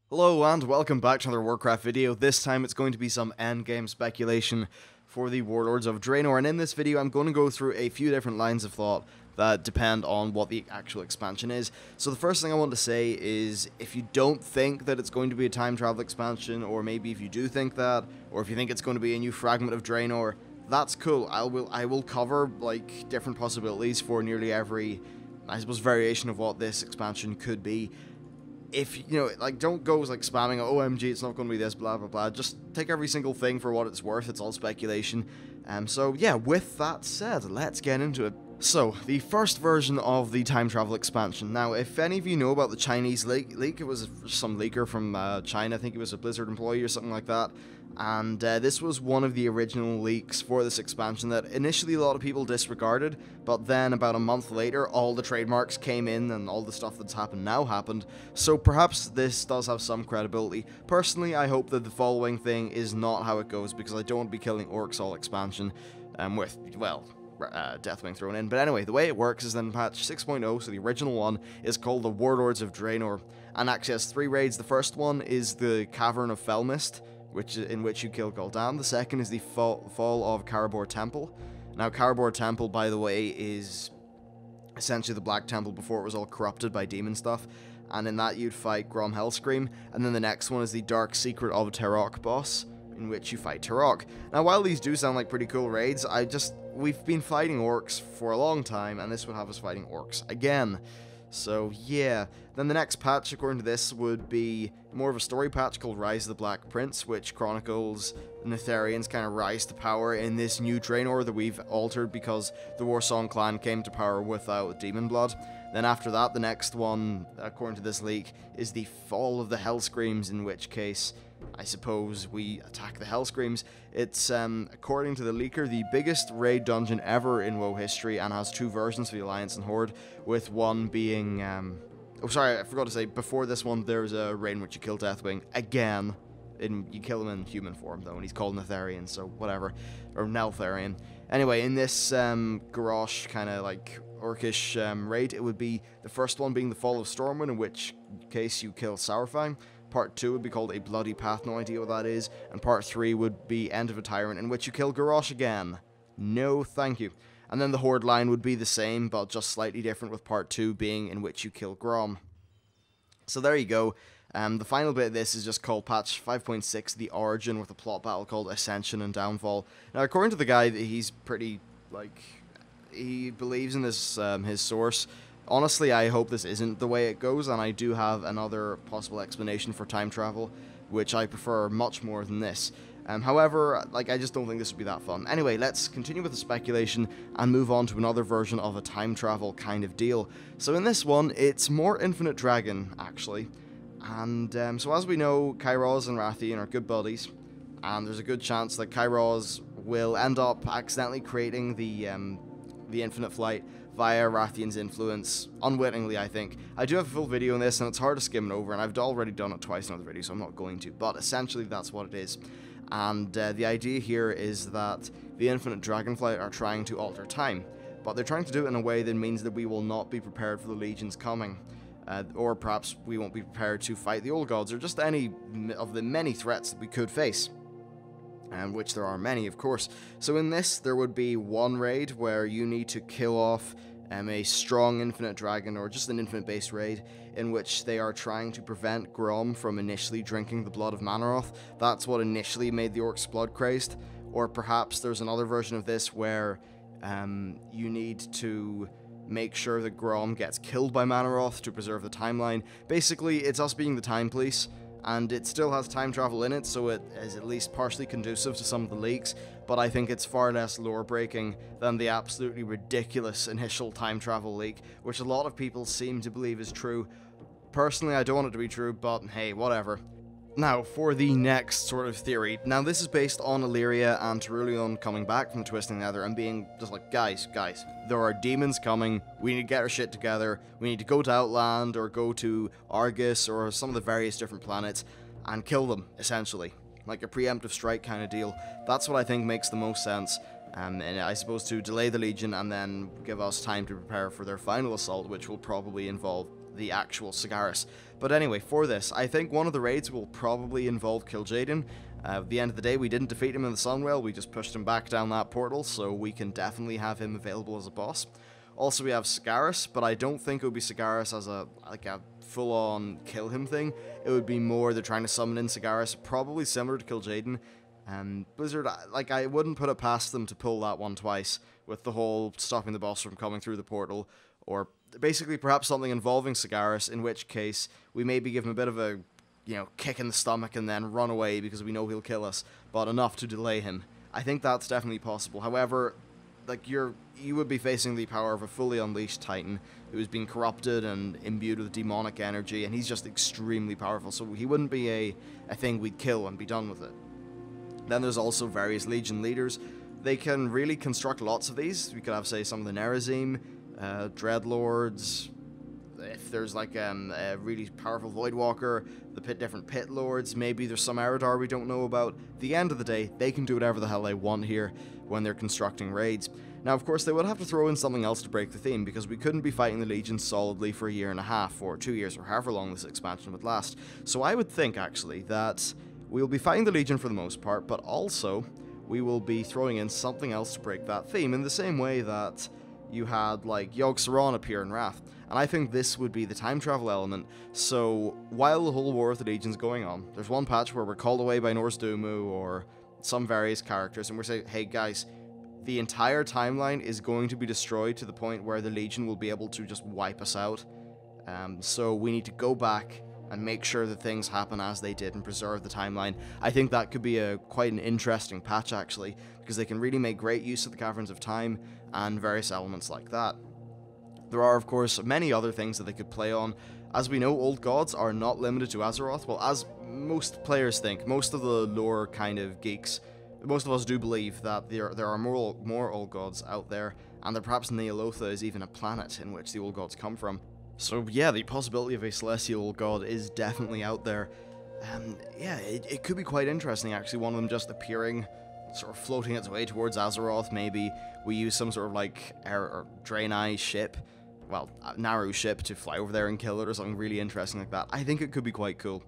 Hello and welcome back to another Warcraft video. This time it's going to be some endgame speculation for the Warlords of Draenor, and in this video I'm going to go through a few different lines of thought that depend on what the actual expansion is. So the first thing I want to say is, if you don't think that it's going to be a time travel expansion, or maybe if you do think that, or if you think it's going to be a new fragment of Draenor, that's cool. I will cover like different possibilities for nearly every, I suppose, variation of what this expansion could be. If, you know, like, don't go, like, spamming, OMG, it's not going to be this, blah, blah, blah. Just take every single thing for what it's worth. It's all speculation. So, yeah, with that said, let's get into it. So, the first version of the time travel expansion. Now, if any of you know about the Chinese leak, it was some leaker from China. I think it was a Blizzard employee or something like that. And this was one of the original leaks for this expansion that initially a lot of people disregarded, but then about a month later, all the trademarks came in and all the stuff that's happened now happened, so perhaps this does have some credibility. Personally, I hope that the following thing is not how it goes, because I don't want to be killing orcs all expansion with, well, Deathwing thrown in. But anyway, the way it works is then patch 6.0, so the original one, is called the Warlords of Draenor, and actually has 3 raids. The first one is the Cavern of Felmist, in which you kill Gul'dan. The second is the Fall of Karabor Temple. Now, Karabor Temple, by the way, is essentially the Black Temple before it was all corrupted by demon stuff, and in that you'd fight Grom Hellscream. And then the next one is the Dark Secret of Tarok boss, in which you fight Tarok. Now, while these do sound like pretty cool raids, we've been fighting orcs for a long time, and this would have us fighting orcs again. So, yeah. Then the next patch, according to this, would be more of a story patch called Rise of the Black Prince, which chronicles Netherian's kind of rise to power in this new Draenor that we've altered because the Warsong clan came to power without demon blood. Then after that, the next one, according to this leak, is the Fall of the Hellscreams, in which case, I suppose we attack the Hellscreams. It's, according to the leaker, the biggest raid dungeon ever in WoW history, and has 2 versions for the Alliance and Horde, with one being, oh sorry, I forgot to say, before this one, there's a raid in which you kill Deathwing, again. You kill him in human form, though, and he's called Netherian, so whatever. Or Neltharian. Anyway, in this, Garrosh, kind of, like, orcish, raid, it would be the first one being the Fall of Stormwind, in which case you kill Sourfang. Part 2 would be called A Bloody Path, no idea what that is. And Part 3 would be End of a Tyrant, in which you kill Garrosh again. No thank you. And then the Horde line would be the same, but just slightly different, with Part 2 being in which you kill Grom. So there you go. The final bit of this is just called Patch 5.6, The Origin, with a plot battle called Ascension and Downfall. Now, according to the guy, he's pretty, like, he believes in this, his source. Honestly, I hope this isn't the way it goes, and I do have another possible explanation for time travel, which I prefer much more than this. However, like, I just don't think this would be that fun. Anyway, let's continue with the speculation and move on to another version of a time travel kind of deal. So in this one, it's more Infinite Dragon, actually. And so as we know, Kairos and Rathian are good buddies, and there's a good chance that Kairos will end up accidentally creating the Infinite Flight via Rathian's influence, unwittingly, I think. I do have a full video on this, and it's hard to skim it over, and I've already done it twice in other videos, so I'm not going to, but essentially that's what it is. And the idea here is that the Infinite Dragonflight are trying to alter time, but they're trying to do it in a way that means that we will not be prepared for the Legion's coming, or perhaps we won't be prepared to fight the Old Gods, or just any of the many threats that we could face. And which there are many, of course. So in this, there would be one raid where you need to kill off a strong Infinite Dragon, or just an Infinite-based raid, in which they are trying to prevent Grom from initially drinking the blood of Manaroth. That's what initially made the orcs blood crazed. Or perhaps there's another version of this where you need to make sure that Grom gets killed by Manaroth to preserve the timeline. Basically, it's us being the time police, and it still has time travel in it, so it is at least partially conducive to some of the leaks, but I think it's far less lore-breaking than the absolutely ridiculous initial time travel leak, which a lot of people seem to believe is true. Personally, I don't want it to be true, but hey, whatever. Now, for the next sort of theory. Now, this is based on Illyria and Terulion coming back from the Twisting Nether and being just like, guys, there are demons coming, we need to get our shit together, we need to go to Outland, or go to Argus, or some of the various different planets, and kill them, essentially. Like a preemptive strike kind of deal. That's what I think makes the most sense. And I suppose to delay the Legion and then give us time to prepare for their final assault, which will probably involve the actual Sagaris. But anyway, for this, I think one of the raids will probably involve Kil'jaeden. At the end of the day, we didn't defeat him in the Sunwell, we just pushed him back down that portal, so we can definitely have him available as a boss. Also, we have Sagaris, but I don't think it would be Sagaris as a full-on kill him thing. It would be more they're trying to summon in Sagaris, probably similar to Kil'jaeden. Blizzard, I wouldn't put it past them to pull that one twice, with the whole stopping the boss from coming through the portal, or basically perhaps something involving Sagaris, in which case we maybe give him a bit of a, kick in the stomach and then run away because we know he'll kill us, but enough to delay him. I think that's definitely possible. However, you would be facing the power of a fully unleashed Titan who has been corrupted and imbued with demonic energy, and he's just extremely powerful, so he wouldn't be a thing we'd kill and be done with it. Then there's also various Legion leaders. They can really construct lots of these. We could have, say, some of the Nerazim, Dreadlords. If there's a really powerful Voidwalker, the different Pit Lords, maybe there's some Eridar we don't know about. At the end of the day, they can do whatever the hell they want here when they're constructing raids. Now, of course, they would have to throw in something else to break the theme, because we couldn't be fighting the Legion solidly for a year and a half, or 2 years, or however long this expansion would last. So I would think, actually, that we'll be fighting the Legion for the most part, but also we will be throwing in something else to break that theme, in the same way that you had, Yogg-Saron appear in Wrath. And I think this would be the time travel element. So, while the whole War of the Legion's going on, there's one patch where we're called away by Norse Dumu or some various characters, and we're saying, hey guys, the entire timeline is going to be destroyed to the point where the Legion will be able to just wipe us out. So we need to go back and make sure that things happen as they did and preserve the timeline. I think that could be quite an interesting patch, actually, because they can really make great use of the Caverns of Time and various elements like that. There are, of course, many other things that they could play on. As we know, old gods are not limited to Azeroth. Well, as most players think, most of the lore kind of geeks, most of us do believe that there are more old gods out there, and that perhaps Neolotha is even a planet in which the old gods come from. So yeah, the possibility of a celestial old god is definitely out there. Yeah, it could be quite interesting, actually, one of them just appearing, sort of floating its way towards Azeroth. Maybe we use some sort of Draenei ship, well, Naru ship, to fly over there and kill it, or something really interesting like that. I think it could be quite cool.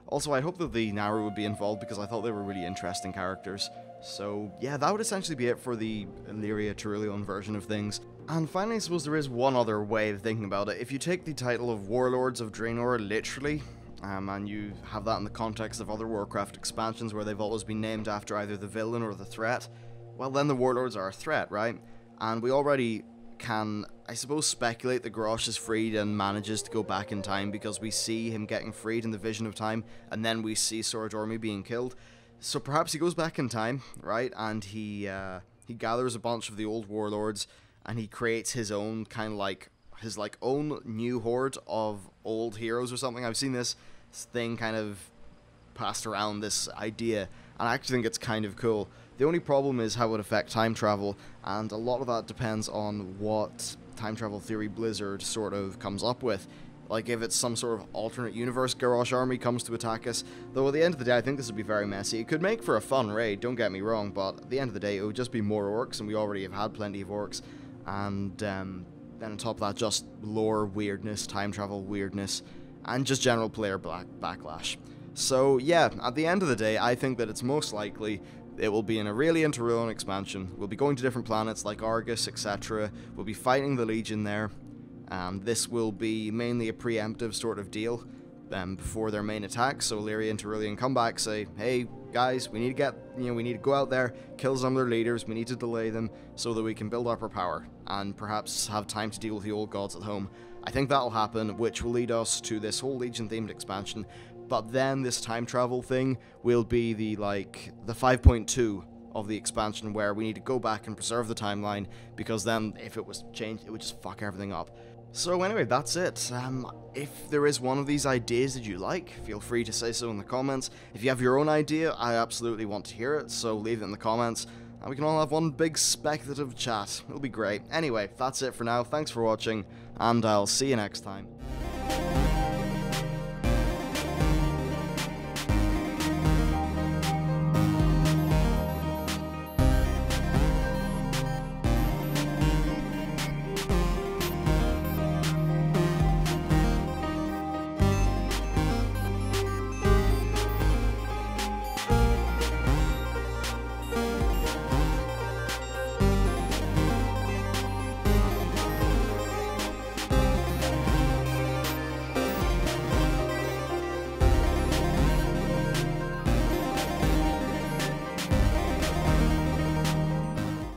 Also, I hope that the Naru would be involved, because I thought they were really interesting characters. So yeah, that would essentially be it for the Illyria Tyrulean version of things. And finally, I suppose there is one other way of thinking about it. If you take the title of Warlords of Draenor literally, and you have that in the context of other Warcraft expansions where they've always been named after either the villain or the threat, well then the Warlords are a threat, right? And we already can, I suppose, speculate that Garrosh is freed and manages to go back in time, because we see him getting freed in the Vision of Time, and then we see Sora Dormi being killed. So perhaps he goes back in time, right, and he gathers a bunch of the old warlords, and he creates his own his own new horde of old heroes or something. I've seen this thing kind of passed around, this idea, and I actually think it's kind of cool. The only problem is how it would affect time travel, and a lot of that depends on what time travel theory Blizzard sort of comes up with. Like, if it's some sort of alternate universe Garrosh army comes to attack us. Though at the end of the day, I think this would be very messy. It could make for a fun raid, don't get me wrong, but at the end of the day, it would just be more orcs, and we already have had plenty of orcs. And then on top of that, just lore weirdness, time travel weirdness, and just general player backlash. So yeah, at the end of the day, I think that it's most likely it will be in a really Tyrulean expansion. We'll be going to different planets like Argus, etc. We'll be fighting the Legion there. This will be mainly a preemptive sort of deal before their main attack. So Illyria and Tyrulean come back, say, hey guys, we need to go out there, kill some of their leaders, we need to delay them so that we can build up our power and perhaps have time to deal with the old gods at home. I think that'll happen, which will lead us to this whole Legion themed expansion. But then this time travel thing will be the 5.2 of the expansion, where we need to go back and preserve the timeline, because then if it was changed, it would just fuck everything up. So anyway, that's it. If there is one of these ideas that you like, feel free to say so in the comments. If you have your own idea, I absolutely want to hear it, so leave it in the comments, and we can all have one big speculative chat. It'll be great. Anyway, that's it for now. Thanks for watching, and I'll see you next time.